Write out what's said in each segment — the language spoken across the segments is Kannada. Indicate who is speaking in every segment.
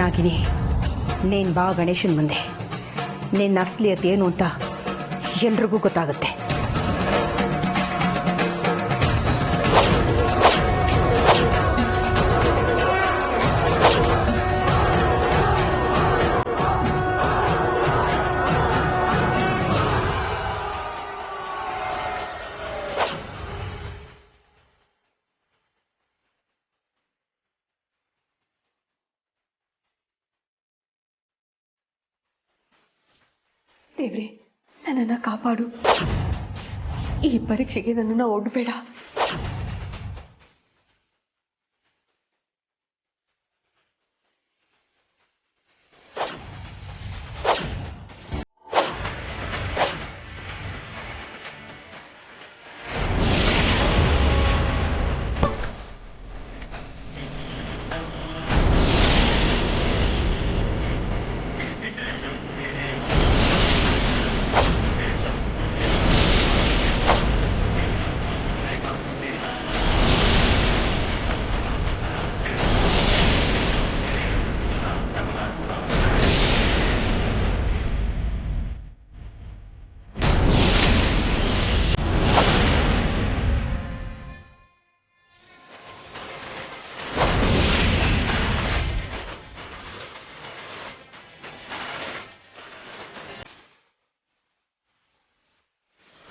Speaker 1: ನಾಗಿನಿ, ನೀನು ಬಾ ಗಣೇಶನ ಮುಂದೆ. ನಿನ್ನ ಅಸಲಿಯತ್ ಏನು ಅಂತ ಎಲ್ರಿಗೂ ಗೊತ್ತಾಗುತ್ತೆ.
Speaker 2: ದೇವ್ರೆ, ನನ್ನನ್ನು ಕಾಪಾಡು. ಈ ಪರೀಕ್ಷೆಗೆ ನನ್ನನ್ನು ಒಡ್ಬೇಡ.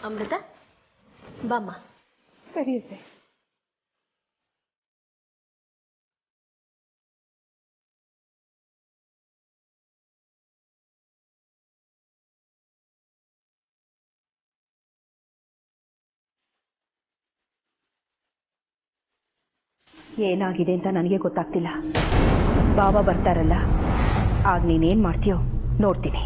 Speaker 3: ಅಮೃತ, ಬಾಮ್ಮ.
Speaker 2: ಸರಿ ಅತ್ತೆ.
Speaker 1: ಏನಾಗಿದೆ ಅಂತ ನನಗೆ ಗೊತ್ತಾಗ್ತಿಲ್ಲ. ಬಾಬಾ ಬರ್ತಾರಲ್ಲ, ಆಗ ನೀನೇನು ಮಾಡ್ತೀಯೋ ನೋಡ್ತೀನಿ.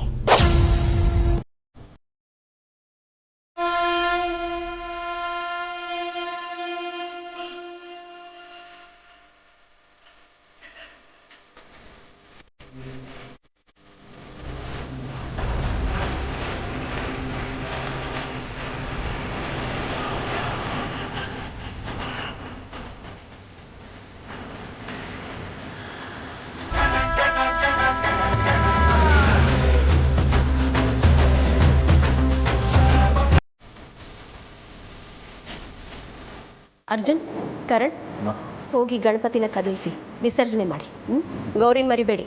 Speaker 3: ಅರ್ಜುನ್, ಕರಣ್, ಹೋಗಿ ಗಣಪತಿನ ಕದಲಿಸಿ ವಿಸರ್ಜನೆ ಮಾಡಿ. ಗೌರಿನ ಮರಿಬೇಡಿ.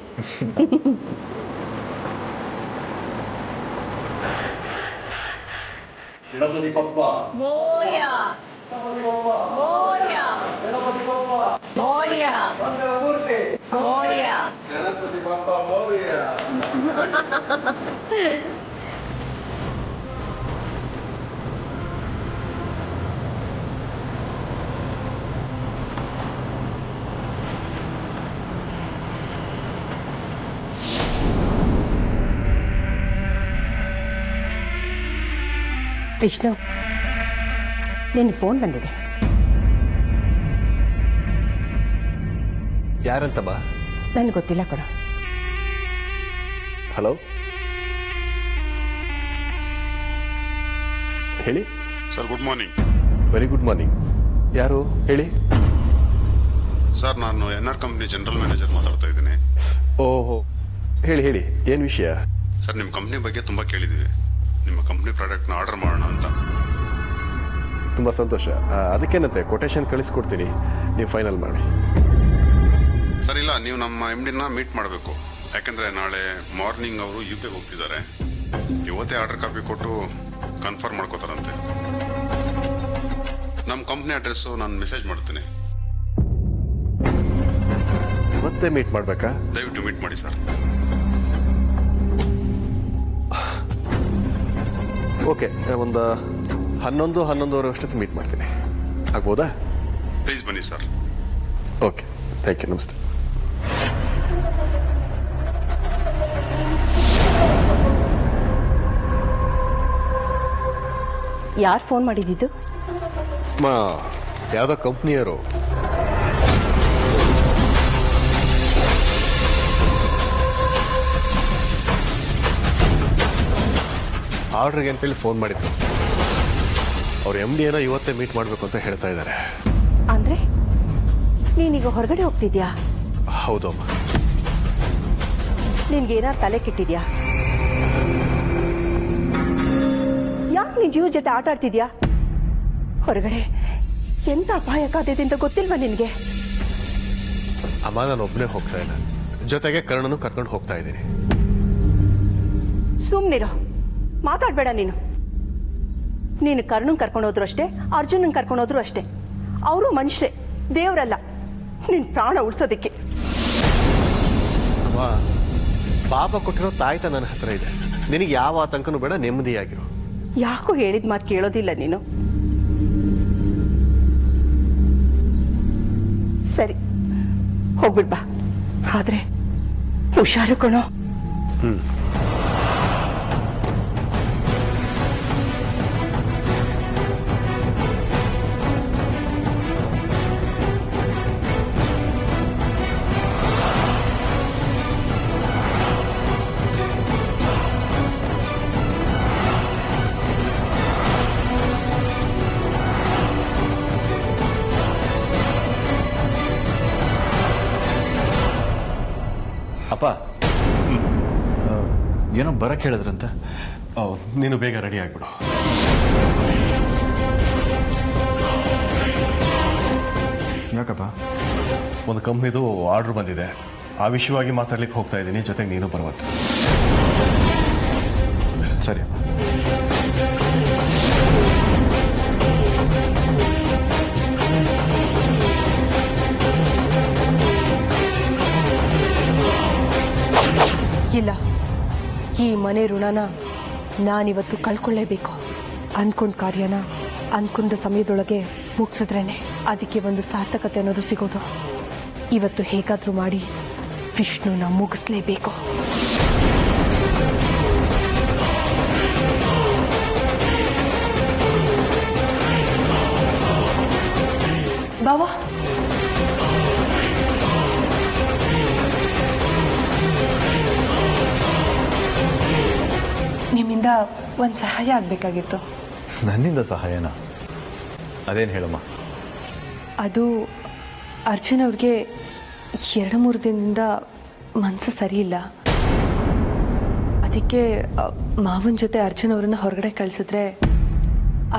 Speaker 4: ಗಣಪತಿ ಬಪ್ಪ ಮೋರ್ಯ. ಮೋರ್ಯ. ಗಣಪತಿ ಬಪ್ಪ ಮೋರ್ಯ. ಮಂಗಳಮೂರ್ತಿ ಮೋರ್ಯ. ಗಣಪತಿ ಬಪ್ಪ ಮೋರ್ಯ.
Speaker 1: ವಿಷ್ಣು, ನಿನ್ನ ಫೋನ್ ಬಂದಿದೆ.
Speaker 5: ಯಾರಂತ ಬಾ?
Speaker 1: ನನಗೆ ಗೊತ್ತಿಲ್ಲ ಕೊಡು.
Speaker 5: ಹಲೋ, ಹೇಳಿ
Speaker 6: sir. Good morning.
Speaker 5: Very good morning. ಯಾರು ಹೇಳಿ?
Speaker 6: ಸರ್, ನಾನು NR ಕಂಪ್ನಿ ಜನರಲ್ ಮ್ಯಾನೇಜರ್ ಮಾತಾಡ್ತಾ ಇದ್ದೀನಿ.
Speaker 5: ಓಹೋ, ಹೇಳಿ ಹೇಳಿ, ಏನು ವಿಷಯ?
Speaker 6: ಸರ್, ನಿಮ್ಮ ಕಂಪ್ನಿ ಬಗ್ಗೆ ತುಂಬ ಕೇಳಿದ್ದೀವಿ. ನಿಮ್ಮ ಕಂಪ್ನಿ ಪ್ರಾಡಕ್ಟ್ನ ಆರ್ಡರ್ ಮಾಡೋಣ ಅಂತ.
Speaker 5: ತುಂಬ ಸಂತೋಷ. ಅದಕ್ಕೇನಂತೆ, ಕೊಟೇಶನ್ ಕಳಿಸ್ಕೊಡ್ತೀನಿ, ನೀವು ಫೈನಲ್ ಮಾಡಿ.
Speaker 6: ಸರ್, ಇಲ್ಲ, ನೀವು ನಮ್ಮ MDನ ಮೀಟ್ ಮಾಡಬೇಕು. ಯಾಕಂದರೆ ನಾಳೆ ಮಾರ್ನಿಂಗ್ ಅವರು UK ಹೋಗ್ತಿದ್ದಾರೆ. ಇವತ್ತೇ ಆರ್ಡರ್ ಕಾಪಿ ಕೊಟ್ಟು ಕನ್ಫರ್ಮ್ ಮಾಡ್ಕೋತಾರಂತೆ. ನಮ್ಮ ಕಂಪ್ನಿ ಅಡ್ರೆಸ್ಸು ನಾನು ಮೆಸೇಜ್ ಮಾಡ್ತೀನಿ.
Speaker 5: ಇವತ್ತೇ ಮೀಟ್ ಮಾಡಬೇಕಾ?
Speaker 6: ದಯವಿಟ್ಟು ಮೀಟ್ ಮಾಡಿ ಸರ್.
Speaker 5: ಓಕೆ, ಒಂದು 11-11:30 ಅಷ್ಟೊತ್ತಿಗೆ ಮೀಟ್ ಮಾಡ್ತೀನಿ. ಆಗ್ಬೋದಾ?
Speaker 6: ಪ್ಲೀಸ್ ಬನ್ನಿ ಸರ್.
Speaker 5: Okay, thank you. ನಮಸ್ತೆ.
Speaker 1: ಯಾರು ಫೋನ್ ಮಾಡಿದ್ದು?
Speaker 5: ಯಾವುದೋ ಕಂಪ್ನಿಯವರು. ಆರ್ಡ್ರಿಗೆ ಅಂತೇಳಿ ಫೋನ್ ಮಾಡಿದ್ರು. ಅವ್ರ MD ಏನೋ ಇವತ್ತೇ ಮೀಟ್ ಮಾಡಬೇಕು ಅಂತ ಹೇಳ್ತಾ ಇದ್ದಾರೆ.
Speaker 1: ಅಂದರೆ ನೀನೀಗ ಹೊರಗಡೆ ಹೋಗ್ತಿದ್ಯಾ?
Speaker 5: ಹೌದಮ್ಮ.
Speaker 1: ನಿನ್ಗೇನಾರು ತಲೆ ಕೆಟ್ಟಿದ್ಯಾ? ಯಾಕೆ ನಿನ್ ಜೀವ ಜೊತೆ ಆಟ ಆಡ್ತಿದ್ಯಾ? ಹೊರಗಡೆ ಎಂತ ಅಪಾಯಕ್ಕಾದಿದೆ ಅಂತ ಗೊತ್ತಿಲ್ವಾ ನಿನ್ಗೆ?
Speaker 5: ಅಮ್ಮ ನಾನು ಒಬ್ಬನೇ ಹೋಗ್ತಾ ಇಲ್ಲ, ಜೊತೆಗೆ ಕರ್ಣನು ಕರ್ಕೊಂಡು ಹೋಗ್ತಾ ಇದ್ದೀನಿ.
Speaker 1: ಸುಮ್ನಿರೋ, ಮಾತಾಡ್ಬೇಡ ನೀನು. ನೀನು ಕರ್ಣನ್ ಕರ್ಕೊಂಡೋದ್ರು ಅಷ್ಟೇ, ಅರ್ಜುನನ್ ಕರ್ಕೊಂಡೋದ್ರು ಅಷ್ಟೇ. ಅವರು ಮನುಷ್ಯರೇ, ದೇವರಲ್ಲ ನಿನ್ ಪ್ರಾಣ ಉಳಿಸೋದಕ್ಕೆ.
Speaker 5: ಅಮ್ಮ, ಪಾಪ ಕೊಟ್ಟಿರೋ ತಾಯ್ತ ನನ್ನ ಹತ್ರ ಇದೆ. ನಿನಗೆ ಯಾವ ಆತಂಕನೂ ಬೇಡ, ನೆಮ್ಮದಿಯಾಗಿರು.
Speaker 1: ಯಾಕೋ ಹೇಳಿದ ಮಾತು ಕೇಳೋದಿಲ್ಲ ನೀನು. ಸರಿ, ಹೋಗ್ಬಿಡ್ಬಾ. ಆದ್ರೆ ಹುಷಾರು ಕಣೋ.
Speaker 7: ಅಪ್ಪ, ಏನೋ ಬರಕ್ಕೆ ಹೇಳಿದ್ರಂತ.
Speaker 5: ನೀನು ಬೇಗ ರೆಡಿ ಆಗ್ಬಿಡು.
Speaker 7: ಯಾಕಪ್ಪ?
Speaker 5: ಒಂದು ಕಂಪ್ನಿದು ಆರ್ಡರ್ ಬಂದಿದೆ, ಆ ವಿಷಯವಾಗಿ ಮಾತಾಡ್ಲಿಕ್ಕೆ ಹೋಗ್ತಾ ಇದ್ದೀನಿ. ಜೊತೆಗೆ ನೀನು ಬರುವಂತ.
Speaker 7: ಸರಿ ಅಪ್ಪ.
Speaker 1: ಇಲ್ಲ, ಈ ಮನೆ ಋಣನ ನಾನಿವತ್ತು ಕಳ್ಕೊಳ್ಳೇಬೇಕು. ಅಂದ್ಕೊಂಡ ಕಾರ್ಯನ ಅಂದ್ಕೊಂಡ ಸಮಯದೊಳಗೆ ಮುಗಿಸಿದ್ರೇನೆ ಅದಕ್ಕೆ ಒಂದು ಸಾರ್ಥಕತೆ ಅನ್ನೋದು ಸಿಗೋದು. ಇವತ್ತು ಹೇಗಾದ್ರೂ ಮಾಡಿ ವಿಷ್ಣುನ ಮುಗಿಸ್ಲೇಬೇಕು. ಬಾವಾ, ನಿಮ್ಮಿಂದ ಒಂದು ಸಹಾಯ ಆಗಬೇಕಾಗಿತ್ತು.
Speaker 7: ನನ್ನಿಂದ ಸಹಾಯನ? ಅದೇನು ಹೇಳಮ್ಮ.
Speaker 2: ಅದು ಅರ್ಜುನ್ ಅವ್ರಿಗೆ 2-3 ದಿನದಿಂದ ಮನಸ್ಸು ಸರಿ ಇಲ್ಲ. ಅದಕ್ಕೆ ಮಾವನ ಜೊತೆ ಅರ್ಜುನ್ ಅವ್ರನ್ನ ಹೊರಗಡೆ ಕಳಿಸಿದ್ರೆ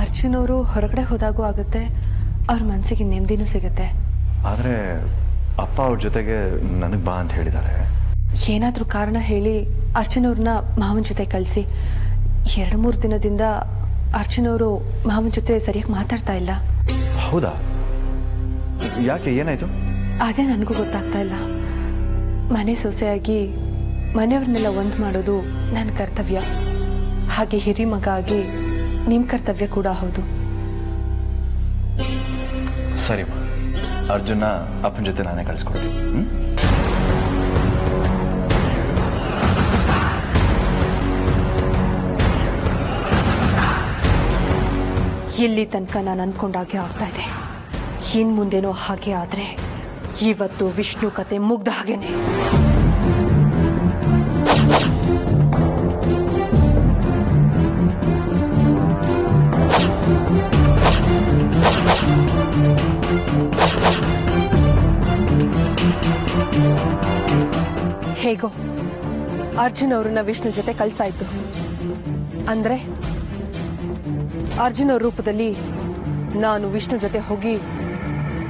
Speaker 2: ಅರ್ಜುನ್ ಅವರು ಹೊರಗಡೆ ಹೋದಾಗೂ ಆಗುತ್ತೆ, ಅವ್ರ ಮನಸ್ಸಿಗೆ ನೆಮ್ಮದಿನೂ ಸಿಗುತ್ತೆ.
Speaker 7: ಆದರೆ ಅಪ್ಪ ಅವ್ರ ಜೊತೆಗೆ ನನಗೆ ಬಾ ಅಂತ ಹೇಳಿದ್ದಾರೆ.
Speaker 2: ಏನಾದರೂ ಕಾರಣ ಹೇಳಿ ಅರ್ಜುನ್ ಅವ್ರನ್ನ ಮಾವನ ಜೊತೆ ಕಳಿಸಿ. 2-3 ದಿನದಿಂದ ಅರ್ಜುನ್ ಅವರು ಮಾವನ ಜೊತೆ ಸರಿಯಾಗಿ ಮಾತಾಡ್ತಾ ಇಲ್ಲ.
Speaker 7: ಹೌದಾ? ಯಾಕೆ, ಏನಾಯ್ತು?
Speaker 2: ಅದೇ ನನಗೂ ಗೊತ್ತಾಗ್ತಾ ಇಲ್ಲ. ಮನೆ ಸೊಸೆಯಾಗಿ ಮನೆಯವ್ರನ್ನೆಲ್ಲ ಒಂದು ಮಾಡೋದು ನನ್ನ ಕರ್ತವ್ಯ. ಹಾಗೆ ಹಿರಿ ಮಗ ಆಗಿ ನಿಮ್ಮ ಕರ್ತವ್ಯ ಕೂಡ ಹೌದು.
Speaker 7: ಸರಿಮ್ಮ, ಅರ್ಜುನ ಅಪ್ಪನ ಜೊತೆ ನಾನೇ ಕಳಿಸ್ಕೊಡ್ತೀನಿ.
Speaker 1: ಇಲ್ಲಿ ತನಕ ನಾನು ಅನ್ಕೊಂಡಾಗೆ ಆಗ್ತಾ ಇದೆ. ಇನ್ ಮುಂದೇನೋ ಹಾಗೆ ಆದ್ರೆ ಇವತ್ತು ವಿಷ್ಣು ಕತೆ ಮುಗ್ದ ಹಾಗೇನೆ. ಹೇಗೋ ಅರ್ಜುನ್ ಅವ್ರನ್ನ ವಿಷ್ಣು ಜೊತೆ ಕಳ್ಸಾಯ್ತು ಅಂದ್ರೆ ಅರ್ಜುನ ರೂಪದಲ್ಲಿ ನಾನು ವಿಷ್ಣು ಜೊತೆ ಹೋಗಿ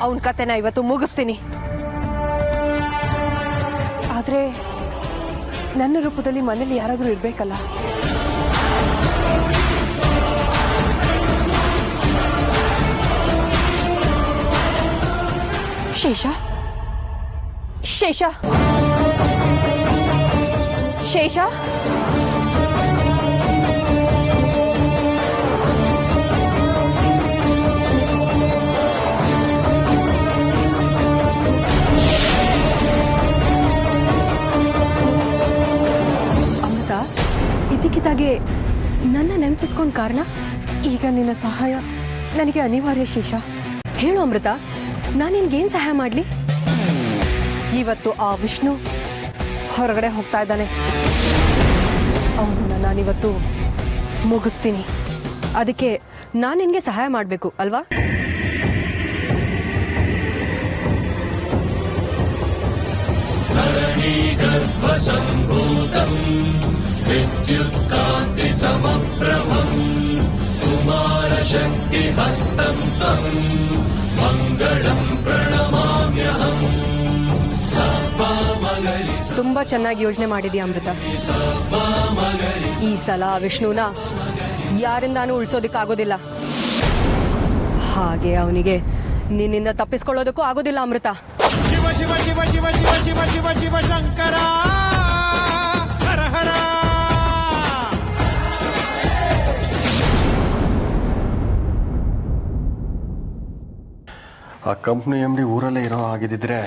Speaker 1: ಅವನ ಕತೆನ ಇವತ್ತು ಮುಗಿಸ್ತೀನಿ. ಆದ್ರೆ ನನ್ನ ರೂಪದಲ್ಲಿ ಮನೇಲಿ ಯಾರಾದ್ರೂ ಇರ್ಬೇಕಲ್ಲ. ಶೇಷ, ಶೇಷ, ಶೇಷ,
Speaker 3: ಇದಕ್ಕಿದ್ದಾಗೆ ನನ್ನ ನೆನಪಿಸ್ಕೊಂಡ್ ಕಾರಣ?
Speaker 2: ಈಗ ನಿನ್ನ ಸಹಾಯ ನನಗೆ ಅನಿವಾರ್ಯ ಶೇಷ.
Speaker 3: ಹೇಳು ಅಮೃತ, ನಾನು ನಿನ್ಗೇನು ಸಹಾಯ ಮಾಡಲಿ?
Speaker 2: ಇವತ್ತು ಆ ವಿಷ್ಣು ಹೊರಗಡೆ ಹೋಗ್ತಾ ಇದ್ದಾನೆ. ಅವನನ್ನ ನಾನಿವತ್ತು ಮುಗಿಸ್ತೀನಿ.
Speaker 3: ಅದಕ್ಕೆ ನಾನು ನಿನಗೆ ಸಹಾಯ ಮಾಡಬೇಕು ಅಲ್ವಾ?
Speaker 4: ಗರ್ಭ ಶಂಭೂ
Speaker 3: ತುಂಬಾ ಚೆನ್ನಾಗಿ ಯೋಚನೆ ಮಾಡಿದ್ಯಾ ಅಮೃತ. ಈ ಸಲ ವಿಷ್ಣುನ ಯಾರಿಂದಾನು ಉಳಿಸೋದಕ್ಕಾಗೋದಿಲ್ಲ, ಹಾಗೆ ಅವನಿಗೆ ನಿನ್ನಿಂದ ತಪ್ಪಿಸ್ಕೊಳ್ಳೋದಕ್ಕೂ ಆಗೋದಿಲ್ಲ ಅಮೃತ.
Speaker 8: ಶಿವ ಶಿವ ಶಿವ ಶಿವ ಶಿವ ಶಿವ ಶಿವ ಶಿವ ಶಂಕರ ಹರ ಹರ.
Speaker 5: ಆ ಕಂಪ್ನಿ MD ಊರಲ್ಲೇ ಇರೋ ಆಗಿದ್ದಿದ್ರೆ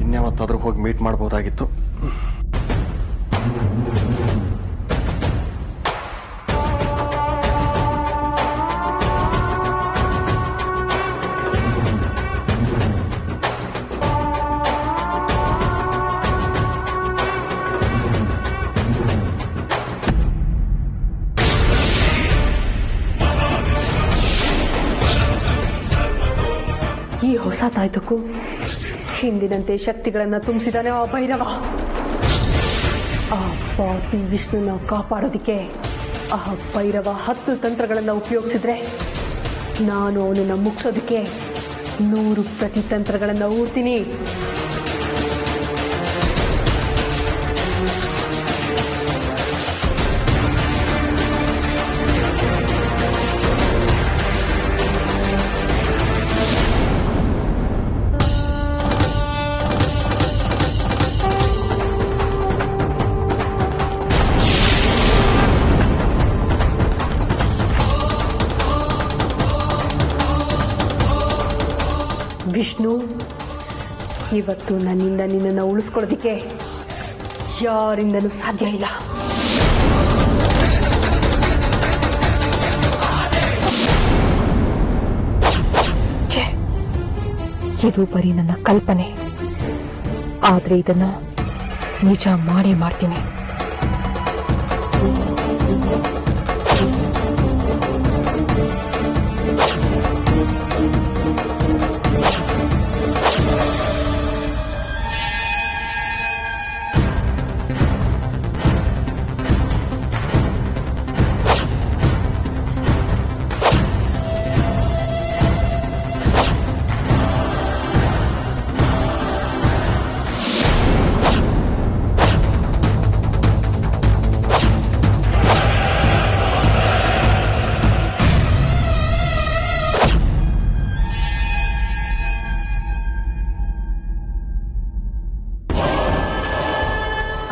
Speaker 5: ಇನ್ಯಾವತ್ತಾದ್ರೂ ಹೋಗಿ ಮೀಟ್ ಮಾಡ್ಬೋದಾಗಿತ್ತು.
Speaker 2: ಈ ಹೊಸ ತಾಯ್ತಕ್ಕೂ ಹಿಂದಿನಂತೆ ಶಕ್ತಿಗಳನ್ನ ತುಂಬಿಸಿದಾನೆ ಆ ಭೈರವ. ಆ ಪಾಪಿ ವಿಷ್ಣುನ ಕಾಪಾಡೋದಿಕ್ಕೆ ಆ ಭೈರವ 10 ತಂತ್ರಗಳನ್ನ ಉಪಯೋಗಿಸಿದ್ರೆ ನಾನು ಅವನನ್ನ ಮುಗಿಸೋದಕ್ಕೆ 100 ಪ್ರತಿತಂತ್ರಗಳನ್ನ ಊಡ್ತೀನಿ. ವಿಷ್ಣು, ಇವತ್ತು ನನ್ನಿಂದ ನಿನ್ನನ್ನು ಉಳಿಸ್ಕೊಳ್ಳೋದಿಕ್ಕೆ ಯಾರಿಂದನೂ ಸಾಧ್ಯ ಇಲ್ಲ. ಇದು ಬರೀ ನನ್ನ ಕಲ್ಪನೆ, ಆದ್ರೆ ಇದನ್ನ ನಿಜ ಮಾಡೇ ಮಾಡ್ತೀನಿ.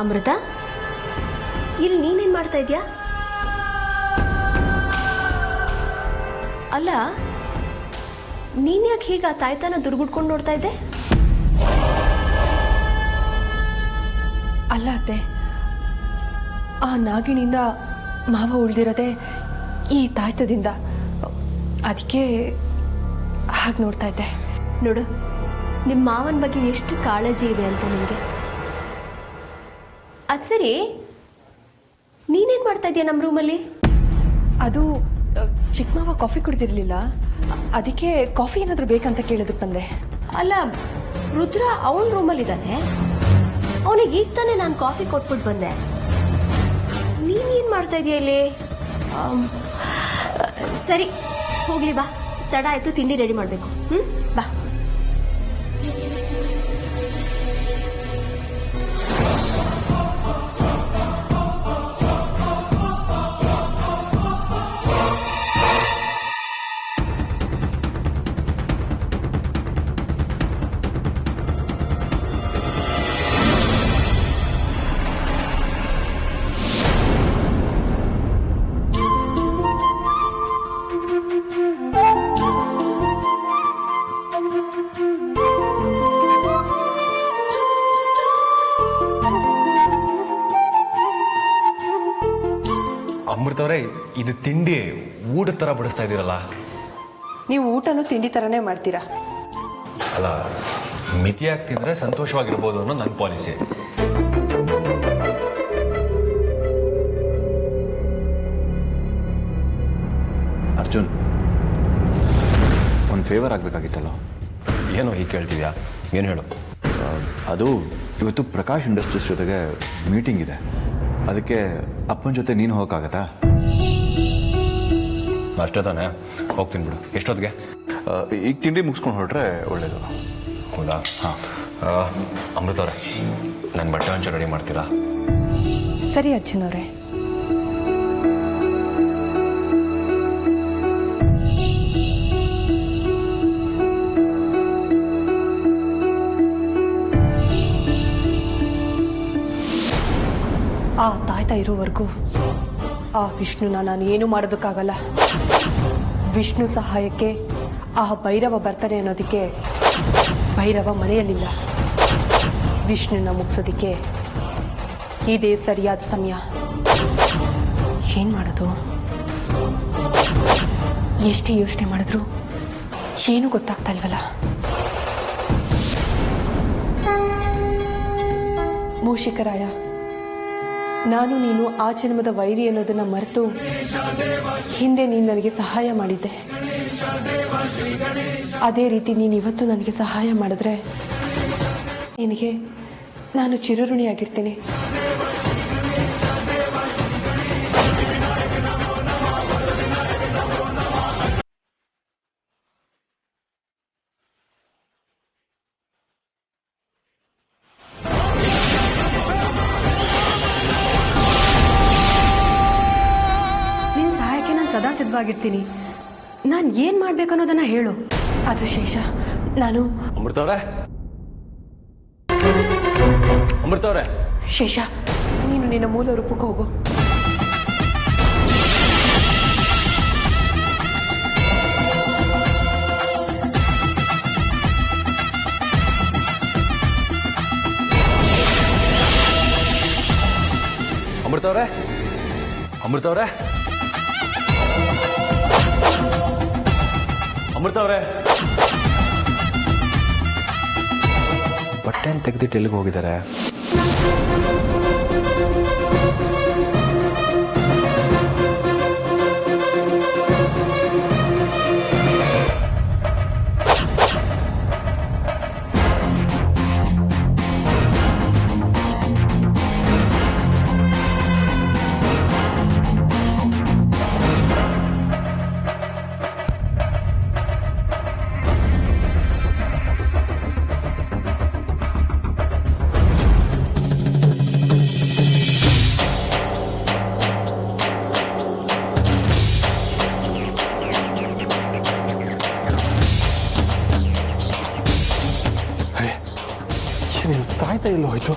Speaker 9: ಅಮೃತ, ಇಲ್ಲಿ ನೀನೇನ್ ಮಾಡ್ತಾ ಇದ್ಯಾ? ಅಲ್ಲ, ನೀನ್ ಯಾಕೆ ಹೀಗ ತಾಯ್ತನ ದುರ್ಗುಡ್ಕೊಂಡು ನೋಡ್ತಾ ಇದ್ದೆ?
Speaker 2: ಅಲ್ಲ ಅತ್ತೆ, ಆ ನಾಗಿಣಿಂದ ಮಾವ ಉಳ್ದಿರೋದೆ ಈ ತಾಯ್ತದಿಂದ, ಅದಕ್ಕೆ ಹಾಗೆ ನೋಡ್ತಾ ಇದ್ದೆ.
Speaker 9: ನೋಡು, ನಿಮ್ಮ ಮಾವನ ಬಗ್ಗೆ ಎಷ್ಟು ಕಾಳಜಿ ಇದೆ ಅಂತ ನಿಮಗೆ. ಅದು ಸರಿ, ನೀನೇನ್ ಮಾಡ್ತಾ ಇದೀಯ ನಮ್ಮ ರೂಮಲ್ಲಿ?
Speaker 2: ಅದು ಚಿಕ್ಕ ಮಾವ ಕಾಫಿ ಕುಡಿದಿರ್ಲಿಲ್ಲ, ಅದಕ್ಕೆ ಕಾಫಿ ಏನಾದರೂ ಬೇಕಂತ ಕೇಳೋದಕ್ಕೆ ಬಂದೆ.
Speaker 9: ಅಲ್ಲ, ರುದ್ರ ಅವನ ರೂಮಲ್ಲಿದ್ದಾನೆ, ಅವನಿಗೆ ಈಗ ತಾನೇ ನಾನು ಕಾಫಿ ಕೊಟ್ಬಿಟ್ಟು ಬಂದೆ. ನೀನೇನು ಮಾಡ್ತಾ ಇದೀಯ ಇಲ್ಲಿ? ಸರಿ, ಹೋಗ್ಲಿ ಬಾ, ತಡ ಆಯಿತು, ತಿಂಡಿ ರೆಡಿ ಮಾಡಬೇಕು. ಬಾ.
Speaker 7: ಅಮೃತವ್ರೆ, ಇದು ತಿಂಡಿ ಊಟದ ಥರ ಬಡಿಸ್ತಾ ಇದ್ದೀರಲ್ಲ?
Speaker 2: ನೀವು ಊಟನೂ ತಿಂಡಿ ಥರನೇ ಮಾಡ್ತೀರಾ?
Speaker 7: ಅಲ್ಲ, ಮಿತಿಯಾಗಿ ತಿಂದರೆ ಸಂತೋಷವಾಗಿರ್ಬೋದು ಅನ್ನೋ ನನ್ನ ಪಾಲಿಸಿ. ಅರ್ಜುನ್, ಒಂದು ಫೇವರ್ ಆಗಬೇಕಾಗಿತ್ತಲ್ಲ? ಏನೋ ಹೀಗೆ ಕೇಳ್ತಿದ್ಯಾ? ಏನು ಹೇಳು. ಅದು ಇವತ್ತು ಪ್ರಕಾಶ್ ಇಂಡಸ್ಟ್ರೀಸ್ ಜೊತೆಗೆ ಮೀಟಿಂಗ್ ಇದೆ, ಅದಕ್ಕೆ ಅಪ್ಪನ ಜೊತೆ ನೀನು ಹೋಗೋಕ್ಕಾಗತ್ತಾ? ಅಷ್ಟೇ ತಾನೇ, ಹೋಗ್ತೀನಿ ಬಿಡು. ಎಷ್ಟೊತ್ತಿಗೆ?
Speaker 10: ಈಗ ತಿಂಡಿ ಮುಗಿಸ್ಕೊಂಡು ಹೊರಟ್ರೆ ಒಳ್ಳೇದು.
Speaker 7: ಹೌದಾ? ಹಾಂ. ಅಮೃತ ಅವರೇ, ನನ್ನ ಬಟ್ಟೆ ಹಂಚು ರೆಡಿ ಮಾಡ್ತೀರಾ?
Speaker 2: ಸರಿ ಅರ್ಜುನ್ ಅವರೇ. ಆ ತಾಯ್ತಾ ಇರೋವರೆಗೂ ಆ ವಿಷ್ಣುನ ನಾನು ಏನು ಮಾಡೋದಕ್ಕಾಗಲ್ಲ. ವಿಷ್ಣು ಸಹಾಯಕ್ಕೆ ಆ ಭೈರವ ಬರ್ತಾನೆ ಅನ್ನೋದಕ್ಕೆ ಭೈರವ ಮನೆಯಲ್ಲಿಲ್ಲ. ವಿಷ್ಣುನ ಮುಗಿಸೋದಕ್ಕೆ ಇದೇ ಸರಿಯಾದ ಸಮಯ. ಏನ್ ಮಾಡೋದು? ಎಷ್ಟೇ ಯೋಚನೆ ಮಾಡಿದ್ರು ಏನು ಗೊತ್ತಾಗ್ತಾ ಇಲ್ವಲ್ಲ. ಮೂಷಿಕರಾಯ, ನಾನು ನೀನು ಆ ಜನ್ಮದ ವೈರಿ ಅನ್ನೋದನ್ನ ಮರೆತು ಹಿಂದೆ ನೀನು ನನಗೆ ಸಹಾಯ ಮಾಡಿದ್ದೆ. ಅದೇ ರೀತಿ ನೀನು ಇವತ್ತು ನನಗೆ ಸಹಾಯ ಮಾಡಿದ್ರೆ ನಿನಗೆ ನಾನು ಚಿರಋಣಿಯಾಗಿರ್ತೀನಿ.
Speaker 3: ನಿನ್ನ ಸಹಾಯಕ್ಕೆ ನಾನು ಸದಾ ಸಿದ್ಧವಾಗಿರ್ತೀನಿ. ನಾನು ಏನು ಮಾಡ್ಬೇಕು ಅನ್ನೋದನ್ನ ಹೇಳು.
Speaker 2: ಅದು ಶೇಷ, ನಾನು
Speaker 7: ಅಮೃತ ಅವರೇ, ಅಮೃತ ಅವರೇ.
Speaker 2: ಶೇಷ, ನೀನು ನಿನ್ನ ಮೂಲ ರೂಪಕ್ಕೆ ಹೋಗು.
Speaker 7: ಅಮೃತ ಅವರೇ, ಅಮೃತ ಅವರೇ, ಅಮೃತ ಅವರೇ.
Speaker 5: ಬಟ್ಟೆನ ತೆಗೆದಿಟ್ಟು ಎಲ್ಲಿಗೆ ಹೋಗಿದ್ದಾರೆ? ತಾಯ್ತಾ ಎಲ್ಲೋ ಹೋಯ್ತು?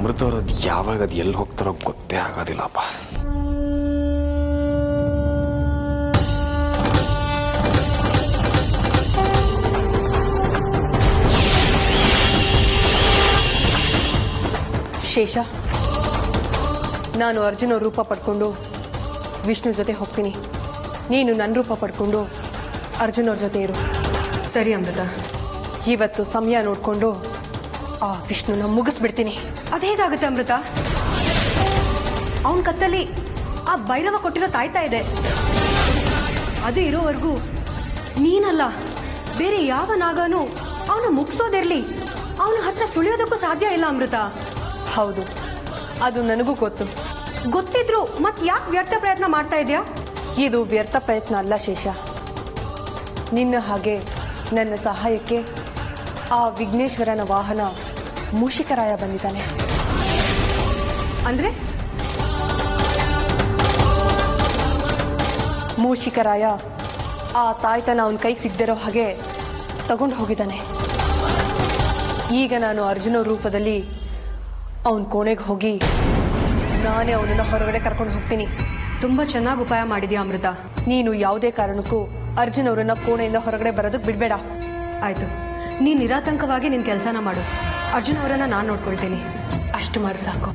Speaker 5: ಅಮೃತವ್ರದ್ದು ಯಾವಾಗ ಅದು ಎಲ್ಲಿ ಹೋಗ್ತಾರೋ ಗೊತ್ತೇ ಆಗೋದಿಲ್ಲಪ್ಪ.
Speaker 2: ಶೇಷ, ನಾನು ಅರ್ಜುನ ರೂಪ ಪಡ್ಕೊಂಡು ವಿಷ್ಣು ಜೊತೆ ಹೋಗ್ತೀನಿ. ನೀನು ನನ್ನ ರೂಪ ಪಡ್ಕೊಂಡು ಅರ್ಜುನ್ ಅವ್ರ ಜೊತೆ ಇರು.
Speaker 3: ಸರಿ ಅಮೃತ.
Speaker 2: ಇವತ್ತು ಸಮಯ ನೋಡಿಕೊಂಡು ಆ ವಿಷ್ಣುನ ಮುಗಿಸ್ಬಿಡ್ತೀನಿ.
Speaker 3: ಅದು ಹೇಗಾಗುತ್ತೆ ಅಮೃತ? ಅವನ ಕತ್ತಲ್ಲಿ ಆ ಭೈರವ ಕೊಟ್ಟಿರೋ ತಾಯ್ತಾ ಇದೆ. ಅದು ಇರೋವರೆಗೂ ನೀನಲ್ಲ, ಬೇರೆ ಯಾವ ನಾಗನೂ ಅವನ ಮುಗಿಸೋದಿರ್ಲಿ ಅವನ ಹತ್ರ ಸುಳಿಯೋದಕ್ಕೂ ಸಾಧ್ಯ ಇಲ್ಲ ಅಮೃತ.
Speaker 2: ಹೌದು, ಅದು ನನಗೂ ಗೊತ್ತು.
Speaker 3: ಗೊತ್ತಿದ್ರು ಮತ್ ಯಾಕೆ ವ್ಯರ್ಥ ಪ್ರಯತ್ನ ಮಾಡ್ತಾ ಇದೆಯಾ?
Speaker 2: ಇದು ವ್ಯರ್ಥ ಪ್ರಯತ್ನ ಅಲ್ಲ ಶೇಷ. ನಿನ್ನ ಹಾಗೆ ನನ್ನ ಸಹಾಯಕ್ಕೆ ಆ ವಿಘ್ನೇಶ್ವರನ ವಾಹನ ಮೂಷಿಕರಾಯ ಬಂದಿದ್ದಾನೆ.
Speaker 3: ಅಂದ್ರೆ
Speaker 2: ಮೂಷಿಕರಾಯ ಆ ತಾಯ್ತನ ಅವನ ಕೈಗೆ ಸಿಗದಿರೋ ಹಾಗೆ ತಗೊಂಡು ಹೋಗಿದ್ದಾನೆ. ಈಗ ನಾನು ಅರ್ಜುನ ರೂಪದಲ್ಲಿ ಅವನ ಕೋಣೆಗೆ ಹೋಗಿ ನಾನೇ ಅವನನ್ನ ಹೊರಗಡೆ ಕರ್ಕೊಂಡು ಹೋಗ್ತೀನಿ.
Speaker 3: ತುಂಬಾ ಚೆನ್ನಾಗಿ ಉಪಾಯ ಮಾಡಿದ್ಯಾ ಅಮೃತ.
Speaker 2: ನೀನು ಯಾವುದೇ ಕಾರಣಕ್ಕೂ ಅರ್ಜುನ್ ಅವರನ್ನ ಕೋಣೆಯಿಂದ ಹೊರಗಡೆ ಬರೋದಕ್ಕೆ ಬಿಡಬೇಡ.
Speaker 3: ಆಯ್ತು, ನೀನ್ ನಿರಾತಂಕವಾಗಿ ನಿನ್ ಕೆಲಸನ ಮಾಡು. ಅರ್ಜುನ್ ಅವರನ್ನ ನಾನು ನೋಡ್ಕೊಳ್ತೀನಿ.
Speaker 2: ಅಷ್ಟು ಮಾಡಿ ಸಾಕು.